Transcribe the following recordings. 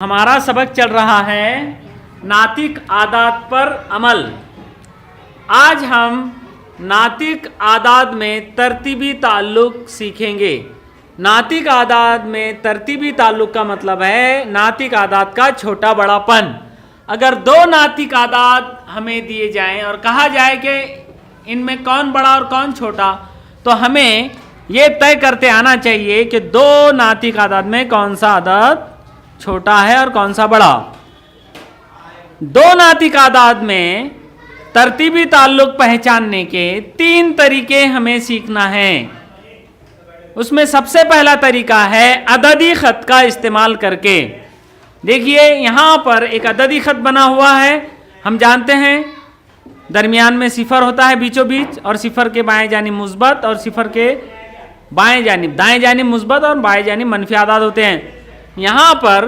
हमारा सबक चल रहा है नातिक आदात पर अमल। आज हम नातिक आदात में तरतीबी ताल्लुक सीखेंगे। नातिक आदात में तरतीबी ताल्लुक का मतलब है नातिक आदात का छोटा बड़ापन। अगर दो नातिक आदात हमें दिए जाएं और कहा जाए कि इनमें कौन बड़ा और कौन छोटा, तो हमें ये तय करते आना चाहिए कि दो नातिक आदात में कौन सा आदात छोटा है और कौन सा बड़ा। दो नातिक आदात में तरतीबी ताल्लुक पहचानने के तीन तरीके हमें सीखना है। उसमें सबसे पहला तरीका है अददी खत का इस्तेमाल करके। देखिए यहाँ पर एक अददी खत बना हुआ है। हम जानते हैं दरमियान में सिफर होता है बीचों बीच, और सिफर के बाएं जानिब मुस्बत और सिफर के दाएं जानिब मुस्बत और बाएं जानिब मनफी आदाद होते हैं। यहाँ पर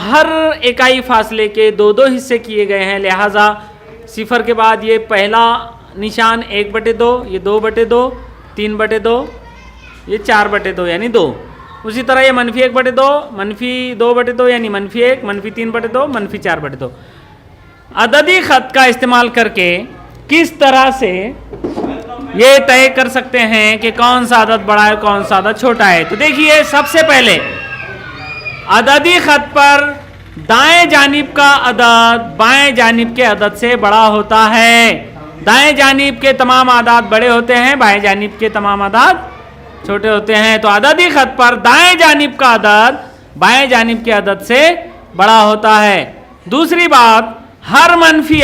हर इकाई फासले के दो दो हिस्से किए गए हैं, लिहाजा सिफर के बाद ये पहला निशान 1/2, ये 2/2, 3/2, ये 4/2 यानी 2। उसी तरह ये मनफी 1/2, मनफी 2/2 यानी मनफी 1, मनफी 3/2, मनफी 4/2। अददी खत का इस्तेमाल करके किस तरह से ये तय कर सकते हैं कि कौन सा अदद बड़ा है कौन सा अदद छोटा है। तो देखिए सबसे पहले अददी खत पर दाएं जानिब का अदद बाएं जानिब के अदद से बड़ा होता है। दाएं जानिब के तमाम आदाद बड़े होते हैं, बाएं जानिब के तमाम आदाद छोटे होते हैं। तो अददी खत पर दाएं जानिब का अदद बाएं जानिब के अदद से बड़ा होता है। दूसरी बात, हर मनफी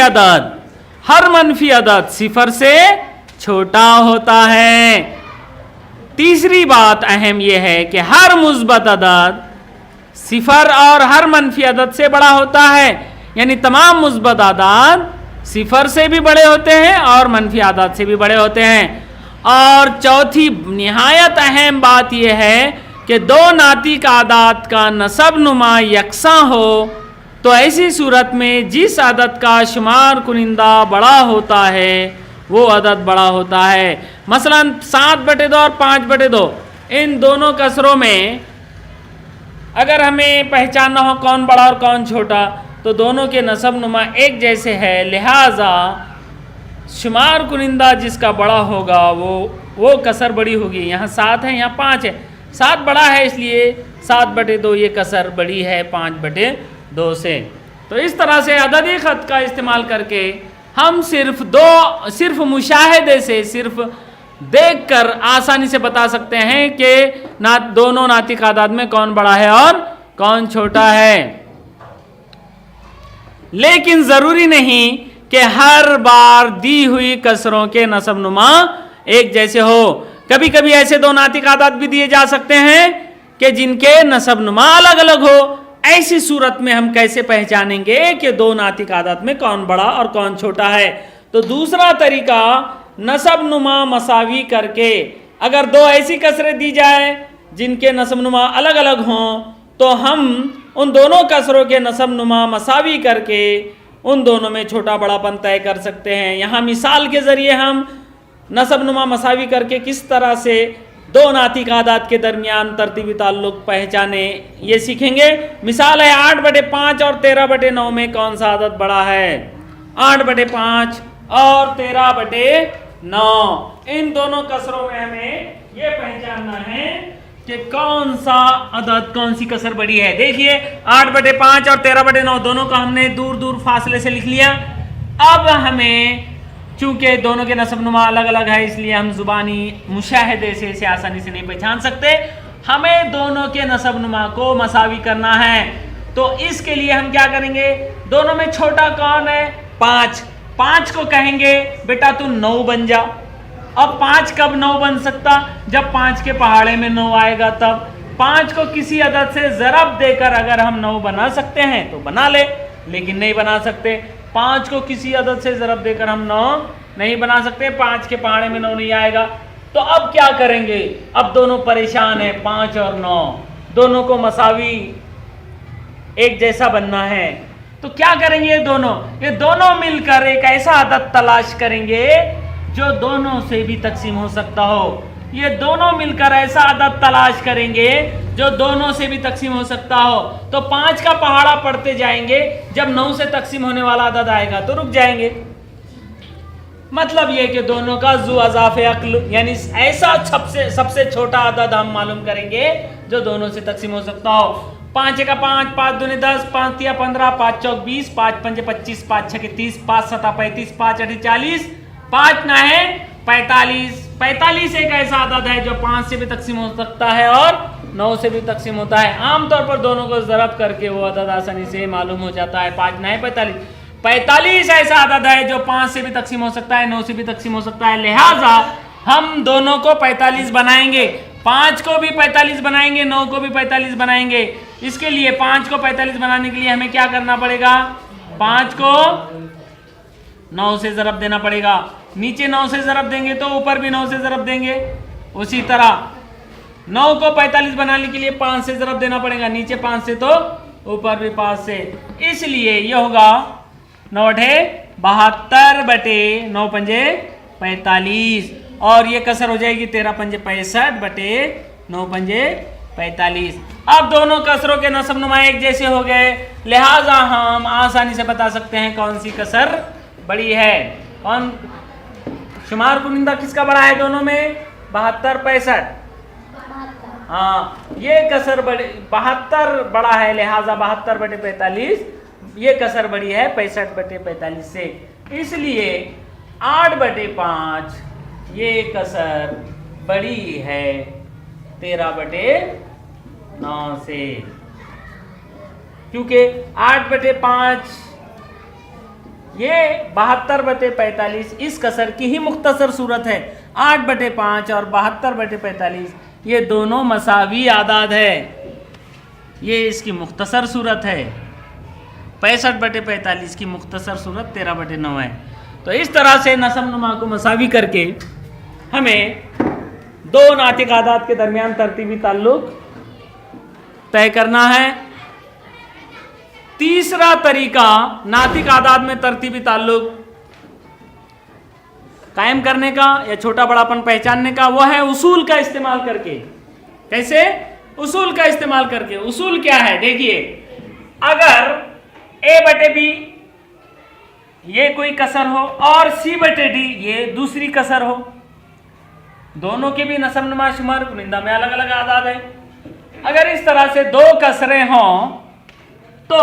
अदद सिफर से छोटा होता है। तीसरी बात अहम यह है कि हर मुस्बत अदद सिफर और हर मनफी अदद से बड़ा होता है, यानी तमाम मुस्बत आदाद सिफर से भी बड़े होते हैं और मनफी आदाद से भी बड़े होते हैं। और चौथी निहायत अहम बात यह है कि दो नातिक आदाद का नसब नुमा यकसा हो, तो ऐसी सूरत में जिस अदद का शुमार कुनिंदा बड़ा होता है वो अदद बड़ा होता है। मसलन 7/2 और 5/2, इन दोनों कसरों में अगर हमें पहचानना हो कौन बड़ा और कौन छोटा, तो दोनों के नसब नुमा एक जैसे है, लिहाजा शुमार कुनिंदा जिसका बड़ा होगा वो कसर बड़ी होगी। यहाँ 7 है, यहाँ 5 है। 7 बड़ा है इसलिए 7/2 ये कसर बड़ी है 5/2 से। तो इस तरह से अददी खत का इस्तेमाल करके हम सिर्फ मुशाहिदे से, सिर्फ देखकर आसानी से बता सकते हैं कि दोनों नातिक आदाद में कौन बड़ा है और कौन छोटा है। लेकिन जरूरी नहीं कि हर बार दी हुई कसरों के नसब नुमा एक जैसे हो। कभी कभी ऐसे दो नातिक आदाद भी दिए जा सकते हैं कि जिनके नसब नुमा अलग अलग हो। ऐसी सूरत में हम कैसे पहचानेंगे कि दो नातिक आदाद में कौन बड़ा और कौन छोटा है। तो दूसरा तरीका नसब नुमा मसावी करके, अगर दो ऐसी कसरें दी जाए जिनके नसब नुमा अलग अलग हों, तो हम उन दोनों कसरों के नसब नुमा मसावी करके उन दोनों में छोटा बड़ापन तय कर सकते हैं। यहाँ मिसाल के ज़रिए हम नसब नुमा मसावी करके किस तरह से दो नातिक आदाद के दरमियान तरतीबी ताल्लुक पहचाने ये सीखेंगे। मिसाल है 8/5 और 13/9 में कौन सा आदद बड़ा है। 8/5 और 13/9, इन दोनों कसरों में हमें ये पहचानना है कि कौन सा अदद कौन सी कसर बड़ी है। देखिए 8/5 और 13/9 दोनों का हमने दूर दूर फासले से लिख लिया। अब हमें चूंकि दोनों के नसब नुमा अलग अलग है, इसलिए हम जुबानी मुशाहिदे से इसे आसानी से नहीं पहचान सकते। हमें दोनों के नसब नुमा को मसावी करना है। तो इसके लिए हम क्या करेंगे, दोनों में छोटा कौन है, 5 को कहेंगे बेटा तू 9 बन जा। अब 5 कब 9 बन सकता, जब 5 के पहाड़े में 9 आएगा तब। 5 को किसी अदद से ज़रब देकर अगर हम 9 बना सकते हैं तो बना ले, लेकिन नहीं बना सकते। 5 को किसी अदद से ज़रब देकर हम 9 नहीं बना सकते, 5 के पहाड़े में 9 नहीं आएगा। तो अब क्या करेंगे, अब दोनों परेशान हैं, 5 और 9 दोनों को मसावी एक जैसा बनना है। तो क्या करेंगे, ये दोनों मिलकर एक ऐसा अदद तलाश करेंगे जो दोनों से भी तकसीम हो सकता हो। ये दोनों मिलकर ऐसा अदद तलाश करेंगे जो दोनों से भी तकसीम हो सकता हो। तो 5 का पहाड़ा पढ़ते जाएंगे, जब 9 से तकसीम होने वाला अदद आएगा तो रुक जाएंगे। मतलब ये कि दोनों का जू अज़ाफ़े अक्ल, यानी ऐसा सबसे छोटा अदद हम मालूम करेंगे जो दोनों से तकसीम हो सकता हो। 5 का 5, 5 दूनी 10, 5 तिया 15, 5 चौक 20, 5 पंजे 25, 5 छके 30, 5 सता 35, 5 अठी 40, 5 ना है 45। 45 एक ऐसा अदद है जो 5 से भी तकसीम हो सकता है और 9 से भी तकसीम होता है। आमतौर पर दोनों को ज़रब करके वो अदद आसानी से मालूम हो जाता है। 5 ना है 45। 45 ऐसा अदद है जो 5 से भी तकसीम हो सकता है, 9 से भी तकसीम हो सकता है। लिहाजा हम दोनों को 45 बनाएंगे, 5 को भी 45 बनाएंगे, 9 को भी 45 बनाएंगे। इसके लिए 5 को 45 बनाने के लिए हमें क्या करना पड़ेगा? 5 को 9 से ज़रब देना पड़ेगा। नीचे 9 से ज़रब देंगे तो ऊपर भी 9 से ज़रब देंगे। उसी तरह 9 को 45 बनाने के लिए 5 से ज़रब देना पड़ेगा, नीचे 5 से तो ऊपर भी 5 से। इसलिए यह होगा 9 अठे 72 बटे 9 पंजे 45, और ये कसर हो जाएगी 13 पंजे 65 बटे 9 पंजे 45। अब दोनों कसरों के नसब नुमा एक जैसे हो गए, लिहाजा हम आसानी से बता सकते हैं कौन सी कसर बड़ी है। कौन शुमार कुनिंदा किसका बड़ा है दोनों में? 72 65। हाँ, ये कसर बड़ी 72 बड़ा है, लिहाजा 72 बटे 45 ये कसर बड़ी है 65 बटे 45 से। इसलिए 8 बटे 5 ये कसर बड़ी है 13 बटे 9 से, क्योंकि 8 बटे 5 ये 72 बटे 45 इस कसर की ही मुख्तसर सूरत है। 8 बटे 5 और 72 बटे 45 ये दोनों मसावी आदाद है, ये इसकी मुख्तसर सूरत है। 65 बटे 45 की मुख्तसर सूरत 13 बटे 9 है। तो इस तरह से नसब नुमा को मसावी करके हमें दो नातिक आदाद के दरमियान तरतीबी ताल्लुक तय करना है। तीसरा तरीका नातिक आदाद में तरतीबी ताल्लुक कायम करने का या छोटा बड़ापन पहचानने का, वो है उसूल का इस्तेमाल करके। कैसे? उसूल का इस्तेमाल करके। उसूल क्या है? देखिए, अगर a बटे b ये कोई कसर हो और c बटे d ये दूसरी कसर हो, दोनों के भी नसब नुमा शुमार कुनिंदा में अलग अलग आदाद है। अगर इस तरह से दो कसरें हों तो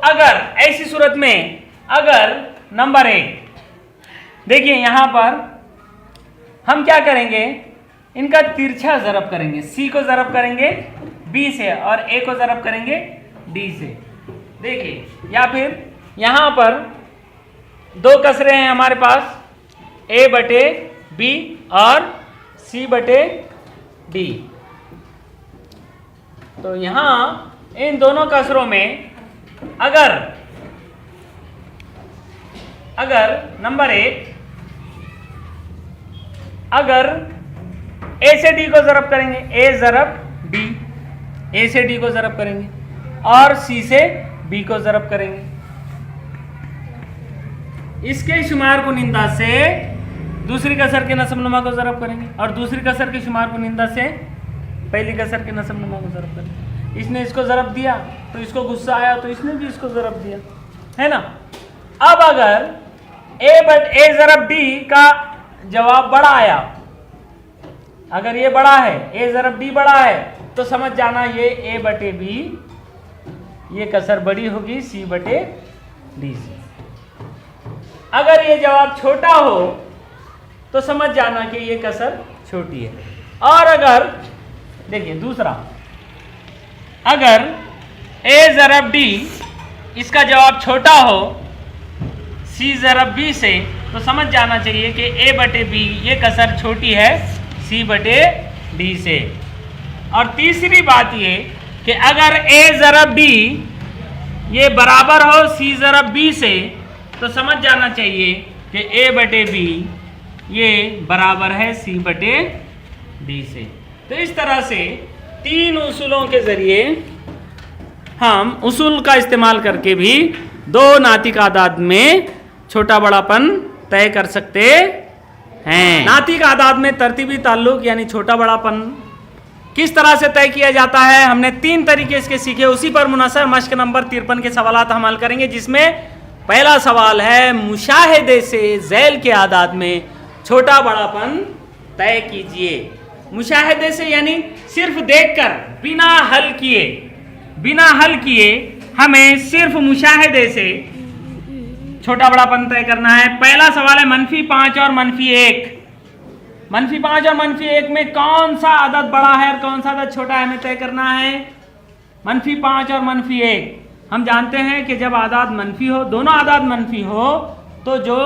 अगर ऐसी सूरत में अगर नंबर 1, देखिए यहां पर हम क्या करेंगे, इनका तिरछा ज़रब करेंगे। c को ज़रब करेंगे b से और a को ज़रब करेंगे d से। देखिए, या फिर यहां पर दो कसरे हैं हमारे पास, a बटे b और c बटे d। तो यहां इन दोनों कसरों में अगर नंबर 1 अगर a से d को ज़रब करेंगे, a ज़रब d, a से d को ज़रब करेंगे और c से b को ज़रब करेंगे, इसके शुमार कुनिंदा से दूसरी कसर के नसब नुमा को ज़रब करेंगे और दूसरी कसर के शुमार कुनिंदा से पहली कसर के नसब नुमा को ज़रब करेंगे। इसने इसको ज़रब दिया तो इसको गुस्सा आया तो इसने भी इसको ज़रब दिया, है ना। अब अगर a ज़रब d का जवाब बड़ा आया, अगर ये बड़ा है, a ज़रब d बड़ा है, तो समझ जाना ये a बटे b ये कसर बड़ी होगी c बटे d से। अगर ये जवाब छोटा हो तो समझ जाना कि ये कसर छोटी है। और अगर देखिए दूसरा, अगर a ज़रब d इसका जवाब छोटा हो c ज़रब b से, तो समझ जाना चाहिए कि a बटे b ये कसर छोटी है c बटे d से। और तीसरी बात ये कि अगर a ज़रब d ये बराबर हो c ज़रब b से, तो समझ जाना चाहिए कि a बटे b ये बराबर है c बटे d से। तो इस तरह से तीन उसूलों के जरिए हम उसूल का इस्तेमाल करके भी दो नातिक आदाद में छोटा बड़ापन तय कर सकते हैं। नातिक आदाद में तरतीबी ताल्लुक यानी छोटा बड़ापन किस तरह से तय किया जाता है, हमने 3 तरीके इसके सीखे, उसी पर मुनसर मश्क नंबर 53 के सवालात हम हल करेंगे, जिसमें पहला सवाल है मुशाहिदे से ज़ैल के आदाद में छोटा बड़ापन तय कीजिए। मुशाहिदे से यानी सिर्फ देखकर, बिना हल किए हमें सिर्फ मुशाहिदे से छोटा बड़ापन तय करना है। पहला सवाल है -5 और -1। -5 और -1 में कौन सा अदद बड़ा है और कौन सा अदद छोटा है, हमें तय करना है। -5 और -1, हम जानते हैं कि जब आदाद मनफी हो, दोनों आदाद मनफी हो, तो जो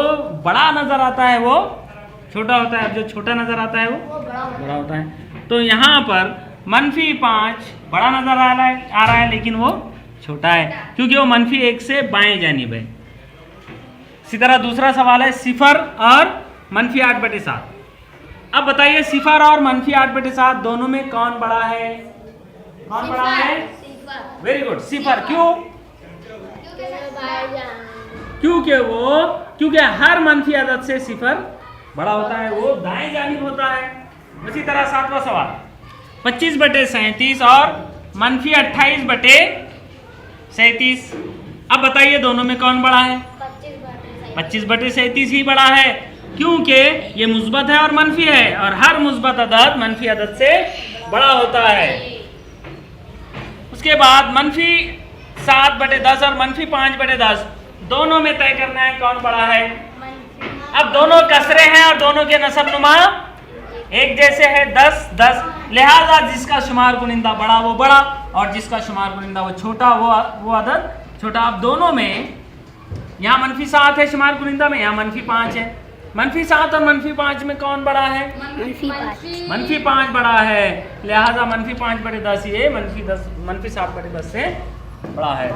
बड़ा नजर आता है वो छोटा होता है, जो छोटा नजर आता है वो बड़ा होता है। तो यहाँ पर -5 बड़ा नजर आ रहा है लेकिन वो छोटा है, क्योंकि वो -1 से बाएं जानिब है। इसी तरह दूसरा सवाल है 0 और -8/7। अब बताइए 0 और -8/7 दोनों में कौन बड़ा है? कौन बड़ा है? Very good, 0। क्यों? क्योंकि हर मनफी अदद से 0 बड़ा होता है, वो दाएं जानिब होता है। इसी तरह 7वां सवाल 25/37 और -28/37। अब बताइए दोनों में कौन बड़ा है? 25/37 ही बड़ा है, क्योंकि ये मुस्बत है और मनफी है, और हर मुस्बत अदद मनफी अदद से बड़ा होता है। उसके बाद -7/10 और -5/10 दोनों में तय करना है कौन बड़ा है। अब दोनों कसरे हैं और दोनों के नसब नुमा एक जैसे है, 10-10, लिहाजा जिसका शुमार कुनिंदा बड़ा वो बड़ा और जिसका शुमार कुनिंदा वो छोटा वो अदद छोटा। अब दोनों में यहाँ -7 है शुमार कुनिंदा में, यहाँ -5 है। -7 और -5 में कौन बड़ा है? -5 बड़ा है, लिहाजा -5/10 ये -7/10 से बड़ा है।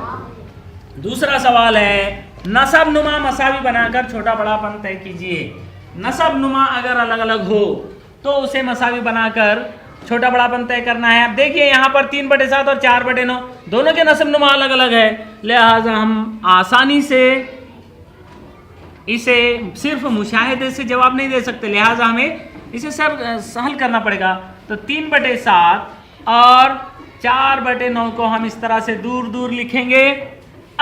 दूसरा सवाल है नसब नुमा मसावी बनाकर छोटा बड़ापन तय कीजिए। नसब नुमा अगर अलग अलग हो तो उसे मसावी बनाकर छोटा बड़ापन तय करना है। अब देखिए यहाँ पर 3/7 और 4/9 दोनों के नसब नुमा अलग अलग है, लिहाजा हम आसानी से इसे सिर्फ मुशाहिदे से जवाब नहीं दे सकते, लिहाजा हमें इसे हल करना पड़ेगा। तो 3/7 और 4/9 को हम इस तरह से दूर दूर लिखेंगे।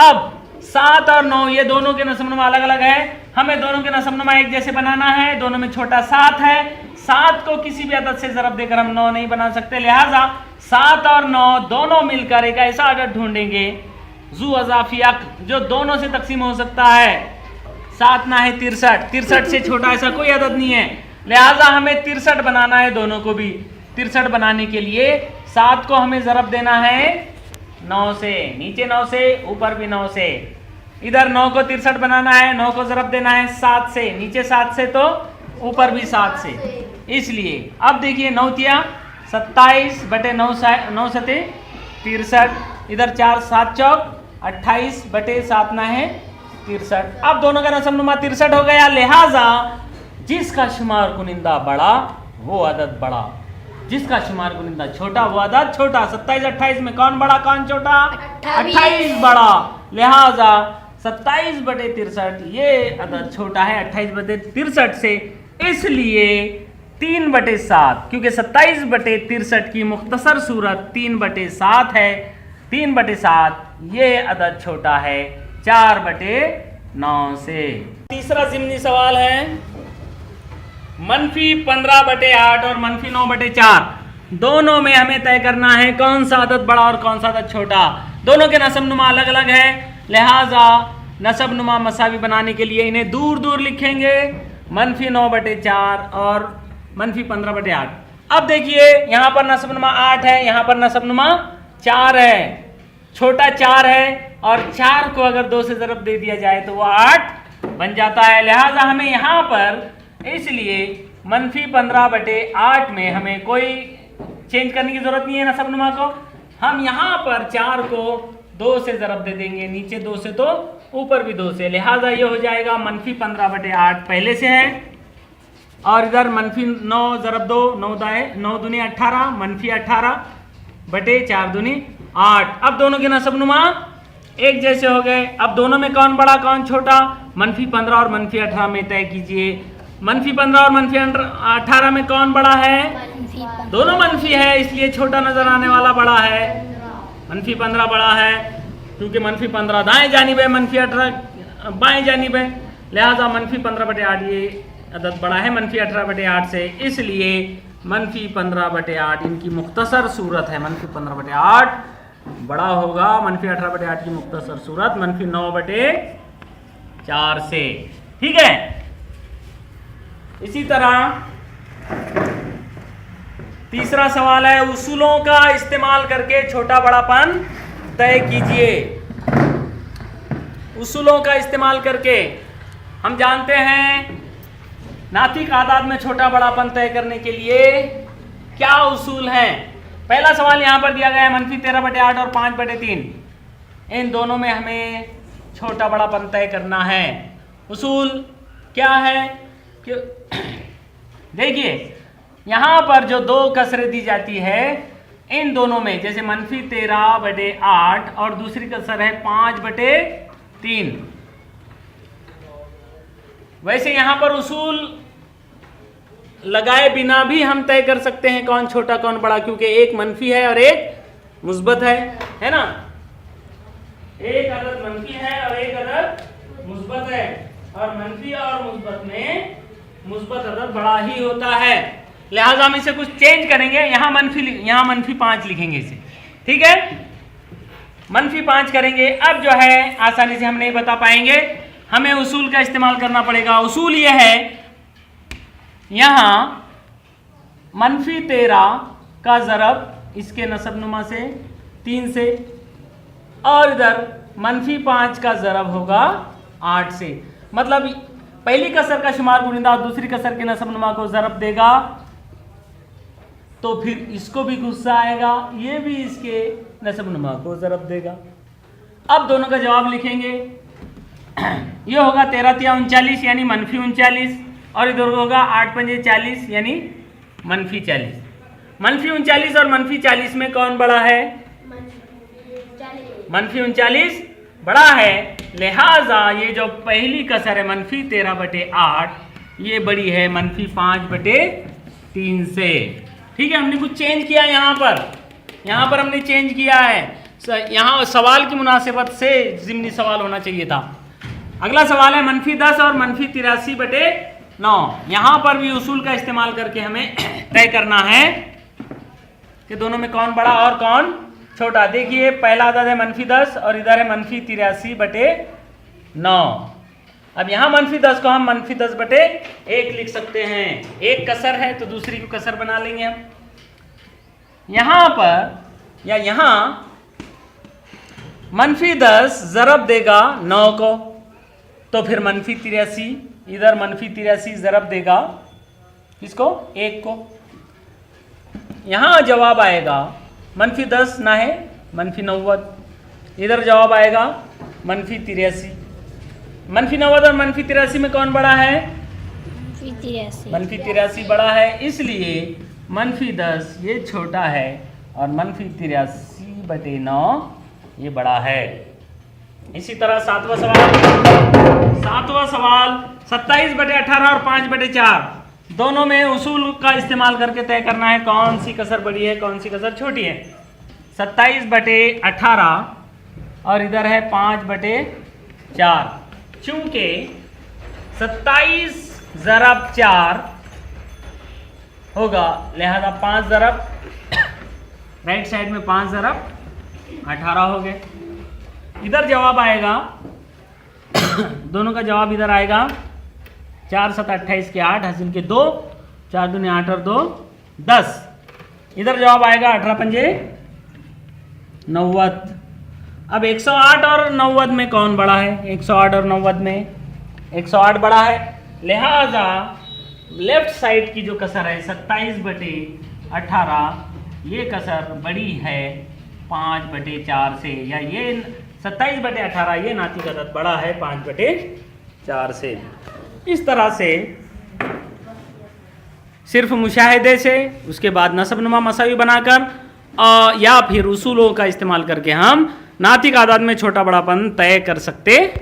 अब 7 और 9 ये दोनों के नसबनुमा अलग अलग है, हमें दोनों के नसबनुमा एक जैसे बनाना है। दोनों में छोटा 7 है, 7 को किसी भी अदद से ज़रब देकर हम 9 नहीं बना सकते, लिहाजा 7 और 9 दोनों मिलकर एक ऐसा अदद ढूंढेंगे जू अज़ाफिया जो दोनों से तकसीम हो सकता है। 7 ना है 63 से छोटा ऐसा कोई अदद नहीं है, लिहाजा हमें 63 बनाना है। दोनों को भी 63 बनाने के लिए 7 को हमें ज़रब देना है 9 से, नीचे 9 से ऊपर भी 9 से। इधर 9 को 63 बनाना है, 9 को ज़रब देना है 7 से, नीचे 7 से तो ऊपर भी 7 से। इसलिए अब देखिए 9 तिया 27/9 सते 63, इधर 4 7 चौक 28/7 ना है 63। अब दोनों का नसबनुमा 63 हो गया, लिहाजा जिसका शुमार कुनिंदा बड़ा वो अदद बड़ा, जिसका शुमार कुनिंदा छोटा वो अदद छोटा। 27-28 में कौन बड़ा कौन छोटा? 28 बड़ा, लिहाजा 27/63 ये अदद छोटा है 28/63 से। इसलिए 3/7, क्योंकि 27/63 की मुख्तसर सूरत 3/7 है, 3/7 ये अदद छोटा है 4/9 से। तीसरा ज़िम्नी सवाल है -15/8 और -9/4 दोनों में हमें तय करना है कौन सा अदद बड़ा और कौन सा अदद छोटा। दोनों के नसब नुमा अलग अलग है, लिहाजा नसब नुमा मसावी बनाने के लिए इन्हें दूर दूर लिखेंगे, -9/4 और -15/8। अब देखिए यहाँ पर नसब नुमा 8 है, यहाँ पर नसब नुमा 4 है, छोटा 4 है और 4 को अगर 2 से ज़रब दे दिया जाए तो वो 8 बन जाता है। लिहाजा हमें यहाँ पर इसलिए -15/8 में हमें कोई चेंज करने की जरूरत नहीं है नसबनुमा को। हम यहाँ पर 4 को 2 से ज़रब दे देंगे, नीचे 2 से तो ऊपर भी 2 से, लिहाजा ये हो जाएगा -15/8 पहले से है, और इधर -9 ज़रब 2 9 दाए 9 दूनी 18 -18/4 दूनी 8। अब दोनों के नसबनुमा एक जैसे हो गए। अब दोनों में कौन बड़ा कौन छोटा? -15 और -18 में तय कीजिए -15 और -18 में कौन बड़ा है? दोनों मनफी है, इसलिए छोटा नजर आने वाला बड़ा है। -15 बड़ा है क्योंकि -15 दाएं जानिब है, -18 बाएं जानिब है, लिहाजा -15/8 ये अदद बड़ा है -18/8 से, इसलिए -15/8 इनकी मुख्तसर सूरत है। -15/8 बड़ा होगा -18/8 की मुख्तसर सूरत -9/4 से। ठीक है, इसी तरह तीसरा सवाल है, उसूलों का इस्तेमाल करके छोटा बड़ापन तय कीजिए। उसूलों का इस्तेमाल करके हम जानते हैं नातिक आदाद में छोटा बड़ापन तय करने के लिए क्या उसूल हैं। पहला सवाल यहां पर दिया गया है -13/8 और 5/3, इन दोनों में हमें छोटा बड़ापन तय करना है। उसूल क्या है कि देखिए यहां पर जो दो कसरें दी जाती है, इन दोनों में जैसे -13/8 और दूसरी कसर है 5/3, वैसे यहां पर उसूल लगाए बिना भी हम तय कर सकते हैं कौन छोटा कौन बड़ा, क्योंकि एक मनफी है और एक मुस्बत है ना। एक अदद मनफी है और एक अदद मुस्बत है, और मनफी और मुस्बत में मुस्बत अदद बड़ा ही होता है, लिहाजा हम इसे कुछ चेंज करेंगे। यहाँ मनफी 5 लिखेंगे इसे, ठीक है, -5 करेंगे। अब जो है आसानी से हम नहीं बता पाएंगे, हमें उसूल का इस्तेमाल करना पड़ेगा। उसूल यह है, यहाँ -13 का ज़रब इसके नसबनुमा से 3 से, और इधर -5 का ज़रब होगा 8 से। मतलब पहली कसर का शुमार गुनिंदा और दूसरी कसर के नसबनुमा को ज़रब देगा तो फिर इसको भी गुस्सा आएगा, ये भी इसके नसबनुमा को ज़रब देगा। अब दोनों का जवाब लिखेंगे, ये होगा 13×3 = 39 यानी -39, और इधर होगा 8×5 = 40 यानी -40। -39 और -40 में कौन बड़ा है? -39 बड़ा है, लिहाजा ये जो पहली कसर है -13/8 ये बड़ी है -5/3 से। ठीक है, हमने कुछ चेंज किया यहाँ पर हमने चेंज किया है, यहाँ सवाल की मुनासिबत से ज़िम्नी सवाल होना चाहिए था। अगला सवाल है -10 और -83/9। यहाँ पर भी उसूल का इस्तेमाल करके हमें तय करना है कि दोनों में कौन बड़ा और कौन छोटा। देखिए पहला अदद है -10 और इधर है -83/9। अब यहाँ -10 को हम -10/1 लिख सकते हैं, एक कसर है तो दूसरी को कसर बना लेंगे हम। यहाँ पर या यहाँ -10 ज़रब देगा 9 को, तो फिर -83, इधर -83 ज़रब देगा इसको 1 को। यहाँ जवाब आएगा -10 ना है -90, इधर जवाब आएगा -83। -90 और -83 में कौन बड़ा है? -83 बड़ा है, इसलिए -10 ये छोटा है और -83/9 ये बड़ा है। इसी तरह सातवां सवाल 27/18 और 5/4 दोनों में उसूल का इस्तेमाल करके तय करना है कौन सी कसर बड़ी है कौन सी कसर छोटी है। 27/18 और इधर है 5/4। चूंकि 27 ज़रब 4 होगा, लिहाजा 5 ज़रब राइट साइड में 5 ज़रब 18 हो गए। इधर जवाब आएगा दोनों का जवाब इधर आएगा 4 7 28 के 8 हासिल के 2, 4 दूनी 8 और 2 10। इधर जवाब आएगा 18 पंजे 90। अब 108 और 90 में कौन बड़ा है? 108 और 90 में 108 बड़ा है, लिहाजा लेफ्ट साइड की जो कसर है 27/18 ये कसर बड़ी है 5/4 से, या ये 27/18 ये नाती का अदद बड़ा है 5/4 से। इस तरह से सिर्फ मुशाहिदे से उसके बाद नसबनुमा मसावी बनाकर या फिर उसूलों का इस्तेमाल करके हम नातिक आदाद में छोटा बड़ापन तय कर सकते